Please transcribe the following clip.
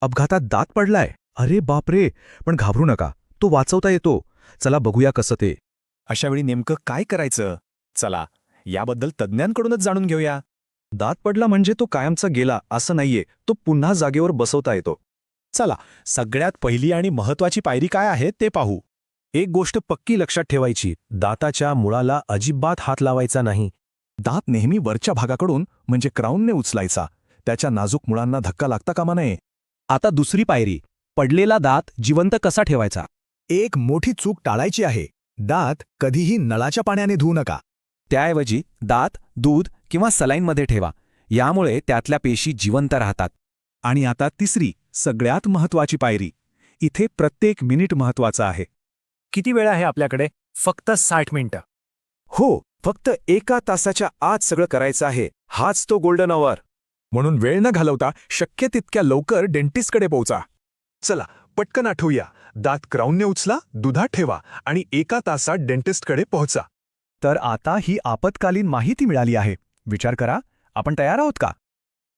अपघातात दात पडलाय. अरे बापरे. पण घाबरू नका, तो वाचवता येतो. चला बघूया कसं ते. अशावेळी नेमकं काय करायचं? चला, याबद्दल तज्ज्ञांकडूनच जाणून घेऊया. दात पडला म्हणजे तो कायमचा गेला असं नाहीये, तो पुन्हा जागेवर बसवता येतो. चला, सगळ्यात पहिली आणि महत्वाची पायरी काय आहे ते पाहू. एक गोष्ट पक्की लक्षात ठेवायची, दाताच्या मुळाला अजिबात हात लावायचा नाही. दात नेहमी वरच्या भागाकडून म्हणजे क्राऊनने उचलायचा. त्याच्या नाजूक मुळांना धक्का लागता कामा नये. आता दुसरी पायरी, पडलेला दात जिवंत कसा ठेवायचा. एक मोठी चूक टाळायची आहे. दात कधीही नळाच्या पाण्याने धुवू नका. त्याऐवजी दात दूध किंवा सलाईनमध्ये ठेवा. यामुळे त्यातल्या पेशी जिवंत राहतात. आणि आता तिसरी, सगळ्यात महत्वाची पायरी. इथे प्रत्येक मिनिट महत्वाचा आहे. किती वेळ आहे आपल्याकडे? फक्त 60 मिनिटं. हो, फक्त 1 तासाच्या आत सगळं करायचं आहे. हाच तो गोल्डन अवर. म्हणून वेळ न घालवता शक्य तितक्या लवकर डेंटिस्टकडे पोहोचा. चला, पटकन आठवूया. दात क्राऊनने उचला, दुधात ठेवा आणि 1 तासात डेंटिस्टकडे पोहोचा. तर आता ही आपत्कालीन माहिती मिळाली आहे. विचार करा, आपण तयार आहोत का?